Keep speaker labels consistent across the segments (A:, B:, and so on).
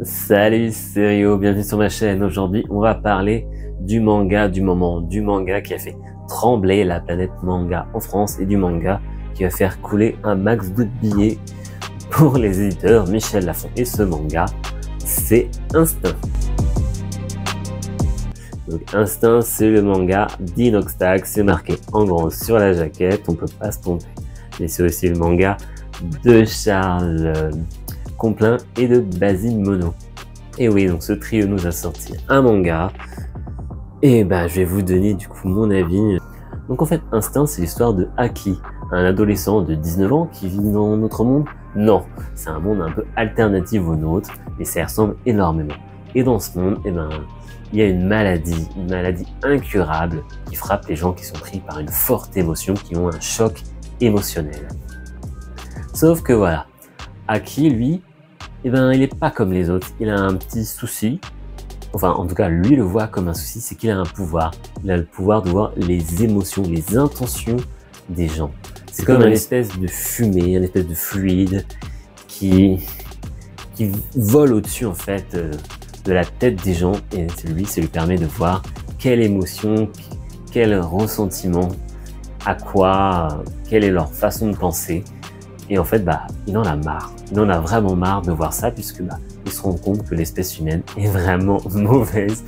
A: Salut, c'est Rio, bienvenue sur ma chaîne. Aujourd'hui, on va parler du manga du moment, du manga qui a fait trembler la planète manga en France et du manga qui va faire couler un max de billets pour les éditeurs Michel Lafon. Et ce manga, c'est Instinct. Donc Instinct, c'est le manga d'Inoxtag, c'est marqué en grand sur la jaquette, on peut pas se tromper. Mais c'est aussi le manga de Charles Complin et de Basile Mono. Et oui, donc ce trio nous a sorti un manga. Et bah, je vais vous donner du coup mon avis. Donc en fait, Instinct, c'est l'histoire de Aki, un adolescent de 19 ans qui vit dans notre monde. Non, c'est un monde un peu alternatif au nôtre, mais ça ressemble énormément. Et dans ce monde, eh ben, il y a une maladie incurable qui frappe les gens qui sont pris par une forte émotion, qui ont un choc émotionnel. Sauf que voilà, Aki, lui, eh ben, il est pas comme les autres. Il a un petit souci. Enfin, en tout cas, lui le voit comme un souci, c'est qu'il a un pouvoir. Il a le pouvoir de voir les émotions, les intentions des gens. C'est comme une espèce de fumée, une espèce de fluide qui vole au-dessus, en fait, de la tête des gens. Et lui, ça lui permet de voir quelle émotion, quel ressentiment, à quoi, quelle est leur façon de penser. Et en fait, bah, il en a marre. Il en a vraiment marre de voir ça, puisque bah, il se rend compte que l'espèce humaine est vraiment mauvaise,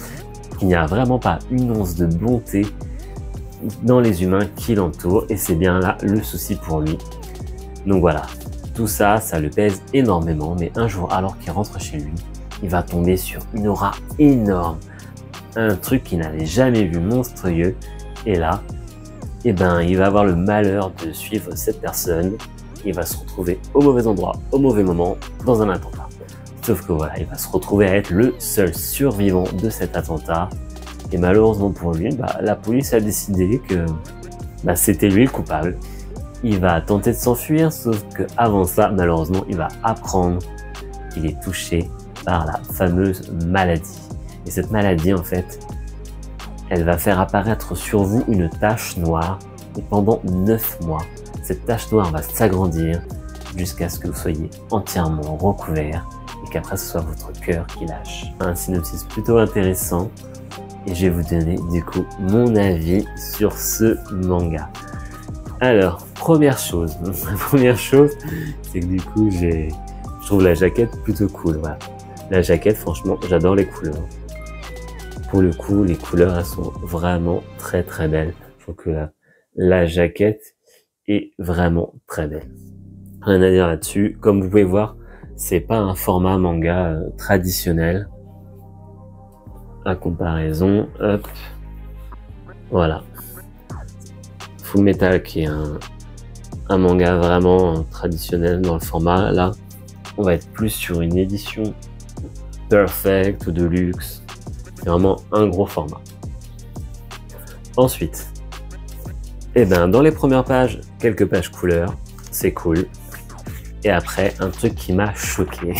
A: qu'il n'y a vraiment pas une once de bonté dans les humains qui l'entourent, et c'est bien là le souci pour lui. Donc voilà, tout ça, ça le pèse énormément, mais un jour, alors qu'il rentre chez lui, il va tomber sur une aura énorme, un truc qu'il n'avait jamais vu, monstrueux, et là, eh ben, il va avoir le malheur de suivre cette personne. Il va se retrouver au mauvais endroit, au mauvais moment, dans un attentat. Sauf que voilà, il va se retrouver à être le seul survivant de cet attentat. Et malheureusement pour lui, bah, la police a décidé que bah, c'était lui le coupable. Il va tenter de s'enfuir, sauf que avant ça, malheureusement, il va apprendre qu'il est touché par la fameuse maladie. Et cette maladie, en fait, elle va faire apparaître sur vous une tache noire. Et pendant 9 mois, cette tache noire va s'agrandir jusqu'à ce que vous soyez entièrement recouvert et qu'après ce soit votre cœur qui lâche. Un synopsis plutôt intéressant et je vais vous donner du coup mon avis sur ce manga. Alors, première chose, c'est que du coup je trouve la jaquette plutôt cool. Voilà. La jaquette, franchement, j'adore les couleurs. Pour le coup, les couleurs, elles sont vraiment très très belles. Je trouve que la jaquette est vraiment très belle. Rien à dire là-dessus. Comme vous pouvez voir, c'est pas un format manga traditionnel. À comparaison, hop, voilà. Full Metal qui est un manga vraiment traditionnel dans le format. Là, on va être plus sur une édition perfect ou de luxe. C'est vraiment un gros format. Ensuite, et ben dans les premières pages, quelques pages couleurs, c'est cool. Et après, un truc qui m'a choqué.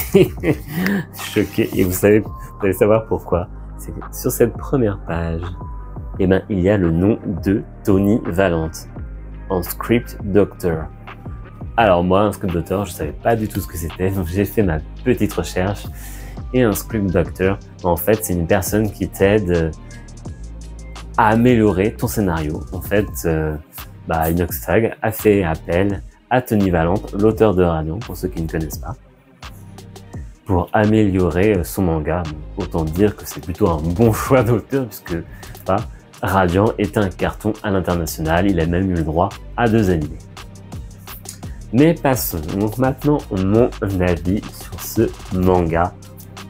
A: Choqué. Et vous allez savoir pourquoi. C'est que sur cette première page, et ben il y a le nom de Tony Valente en script doctor. Alors moi, un script doctor, je savais pas du tout ce que c'était, donc j'ai fait ma petite recherche. Et un script doctor, en fait, c'est une personne qui t'aide à améliorer ton scénario. En fait, Inoxtag a fait appel à Tony Valente, l'auteur de Radiant, pour ceux qui ne connaissent pas, pour améliorer son manga. Autant dire que c'est plutôt un bon choix d'auteur, puisque Radiant est un carton à l'international. Il a même eu le droit à 2 animés. Mais passons. Donc maintenant, mon avis sur ce manga,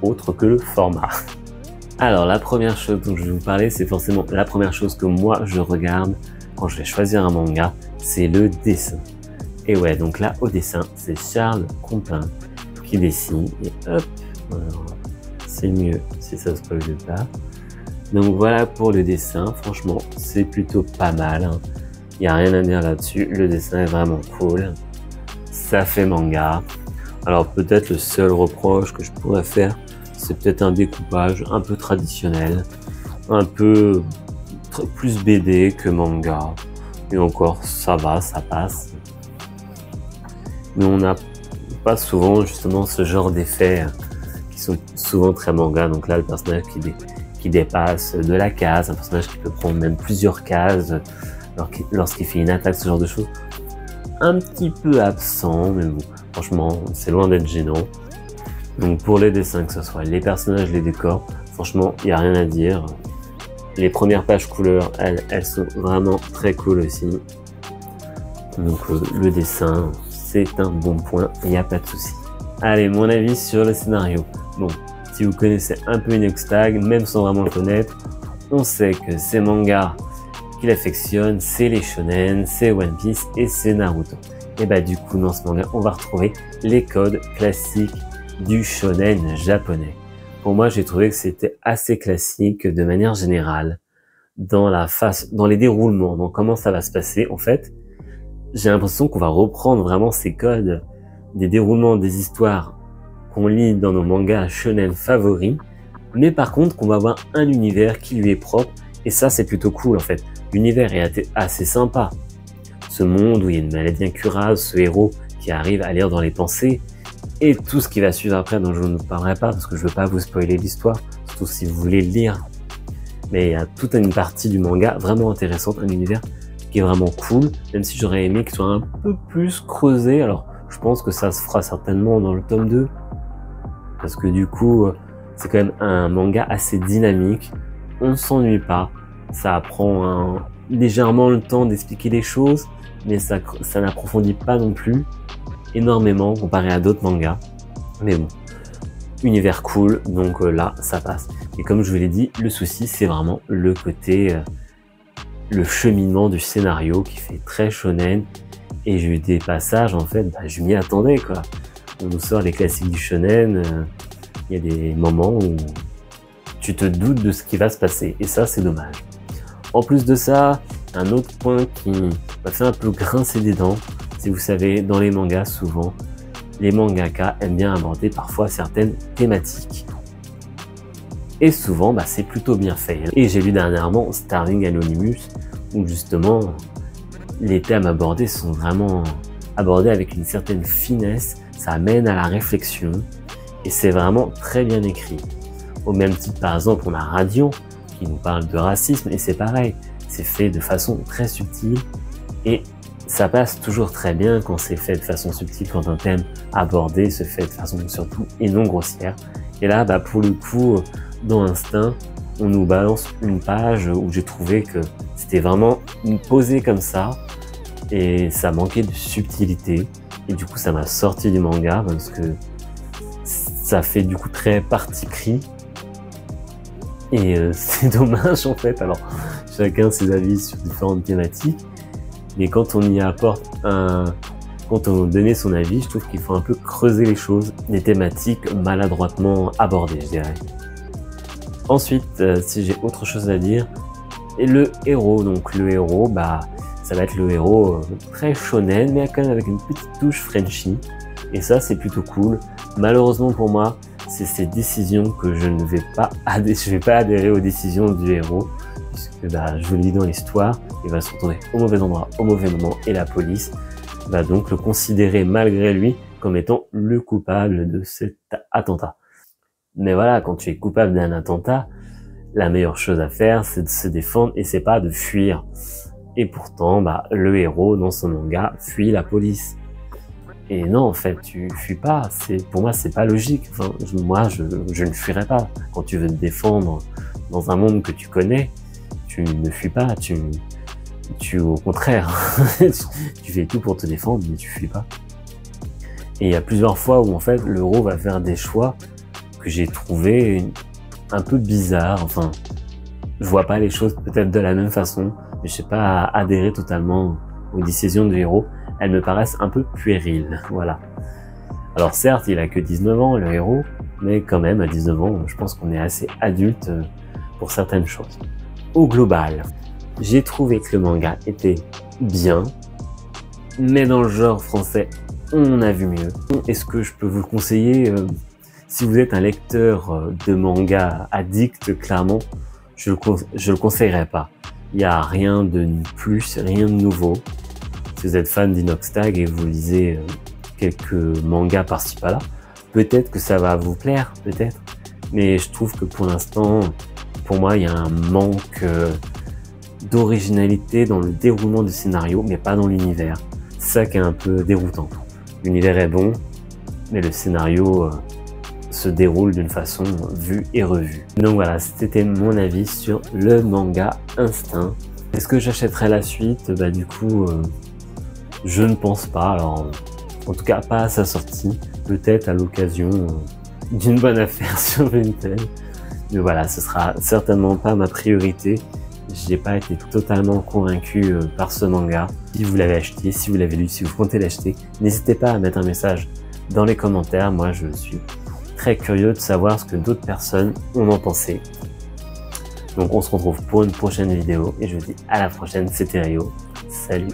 A: autre que le format. Alors, la première chose dont je vais vous parler, c'est forcément la première chose que moi je regarde quand je vais choisir un manga, c'est le dessin. Et ouais, donc là, au dessin, c'est Charles Complin qui dessine. Et hop, c'est mieux si ça se spoile pas. Donc voilà pour le dessin. Franchement, c'est plutôt pas mal. Hein. Il n'y a rien à dire là-dessus. Le dessin est vraiment cool. Ça fait manga. Alors peut-être le seul reproche que je pourrais faire, c'est peut-être un découpage un peu traditionnel, un peu plus BD que manga. Et encore, ça va, ça passe. Mais on n'a pas souvent justement ce genre d'effets qui sont souvent très manga. Donc là, le personnage qui dépasse de la case, un personnage qui peut prendre même plusieurs cases lorsqu'il fait une attaque, ce genre de choses. Un petit peu absent, mais bon, franchement, c'est loin d'être gênant. Donc pour les dessins, que ce soit les personnages, les décors, franchement, il n'y a rien à dire. Les premières pages couleurs, elles sont vraiment très cool aussi. Donc le dessin, c'est un bon point, il n'y a pas de souci. Allez, mon avis sur le scénario. Bon, si vous connaissez un peu Inoxtag, même sans vraiment le connaître, on sait que ces mangas qu'il affectionne, c'est les shonen, c'est One Piece et c'est Naruto. Et bah du coup, dans ce manga, on va retrouver les codes classiques du shonen japonais. Pour moi, j'ai trouvé que c'était assez classique de manière générale dans les déroulements, dans comment ça va se passer. En fait, j'ai l'impression qu'on va reprendre vraiment ces codes des déroulements des histoires qu'on lit dans nos mangas shonen favoris, mais par contre qu'on va avoir un univers qui lui est propre, et ça c'est plutôt cool en fait. L'univers est assez sympa. Ce monde où il y a une maladie incurable, ce héros qui arrive à lire dans les pensées, et tout ce qui va suivre après, dont je ne parlerai pas parce que je veux pas vous spoiler l'histoire, surtout si vous voulez le lire. Mais il y a toute une partie du manga vraiment intéressante, un univers qui est vraiment cool, même si j'aurais aimé qu'il soit un peu plus creusé. Alors, je pense que ça se fera certainement dans le tome 2, parce que du coup, c'est quand même un manga assez dynamique, on ne s'ennuie pas, ça prend légèrement le temps d'expliquer les choses, mais ça n'approfondit pas non plus énormément comparé à d'autres mangas. Mais bon, univers cool, donc là, ça passe. Et comme je vous l'ai dit, le souci, c'est vraiment le côté, le cheminement du scénario qui fait très shonen. Et j'ai eu des passages, en fait, je m'y attendais, quoi. On nous sort les classiques du shonen, il y a des moments où tu te doutes de ce qui va se passer. Et ça, c'est dommage. En plus de ça, un autre point qui m'a fait un peu grincer des dents, si vous savez, dans les mangas, souvent, les mangaka aiment bien aborder parfois certaines thématiques. Et souvent, c'est plutôt bien fait. Et j'ai lu dernièrement Starling Anonymous, où justement, les thèmes abordés sont vraiment abordés avec une certaine finesse, ça amène à la réflexion, et c'est vraiment très bien écrit. Au même titre, par exemple, on a Radiant, qui nous parle de racisme, et c'est pareil, c'est fait de façon très subtile, et ça passe toujours très bien quand c'est fait de façon subtile, quand un thème abordé se fait de façon surtout et non grossière. Et là, pour le coup, dans Instinct, on nous balance une page où j'ai trouvé que c'était vraiment posé comme ça, et ça manquait de subtilité, et du coup ça m'a sorti du manga, parce que ça fait du coup très parti pris, et c'est dommage en fait. Alors, chacun ses avis sur différentes thématiques, mais quand on y apporte quand on donnait son avis, je trouve qu'il faut un peu creuser les choses, des thématiques maladroitement abordées, je dirais. Ensuite, si j'ai autre chose à dire, et le héros, donc le héros, ça va être le héros très shonen, mais quand même avec une petite touche Frenchy, et ça c'est plutôt cool. Malheureusement pour moi, c'est ces décisions que je ne vais pas adhérer aux décisions du héros, puisque je vous le dis dans l'histoire, il va se retrouver au mauvais endroit, au mauvais moment, et la police va donc le considérer malgré lui comme étant le coupable de cet attentat. Mais voilà, quand tu es coupable d'un attentat, la meilleure chose à faire, c'est de se défendre, et c'est pas de fuir. Et pourtant, le héros dans son manga fuit la police. Et non, en fait, tu fuis pas. Pour moi, c'est pas logique. Enfin, moi, je ne fuirais pas. Quand tu veux te défendre dans un monde que tu connais, tu ne fuis pas. Au contraire, tu fais tout pour te défendre, mais tu fuis pas. Et il y a plusieurs fois où en fait, le héros va faire des choix que j'ai trouvé un peu bizarres. Enfin, je vois pas les choses peut-être de la même façon, mais je sais pas adhérer totalement aux décisions du héros. Elles me paraissent un peu puériles, voilà. Alors certes, il a que 19 ans, le héros, mais quand même, à 19 ans, je pense qu'on est assez adulte pour certaines choses. Au global, j'ai trouvé que le manga était bien, mais dans le genre français, on a vu mieux. Est-ce que je peux vous le conseiller si vous êtes un lecteur de manga addict, clairement, je le conseillerais pas. Il n'y a rien de plus, rien de nouveau. Si vous êtes fan d'Inoxtag et vous lisez quelques mangas par-ci par-là, Peut-être que ça va vous plaire, peut-être. Mais je trouve que pour l'instant, pour moi, il y a un manque d'originalité dans le déroulement du scénario, mais pas dans l'univers. C'est ça qui est un peu déroutant. L'univers est bon, mais le scénario se déroule d'une façon vue et revue. Donc voilà, c'était mon avis sur le manga Instinct. Est-ce que j'achèterai la suite? Bah du coup, je ne pense pas. Alors, en tout cas, pas à sa sortie. Peut-être à l'occasion d'une bonne affaire sur Vinted. Mais voilà, ce sera certainement pas ma priorité. J'ai pas été totalement convaincu par ce manga. Si vous l'avez acheté, si vous l'avez lu, si vous comptez l'acheter, n'hésitez pas à mettre un message dans les commentaires. Moi, je suis très curieux de savoir ce que d'autres personnes en ont pensé. Donc on se retrouve pour une prochaine vidéo et je vous dis à la prochaine, c'était Rio. Salut!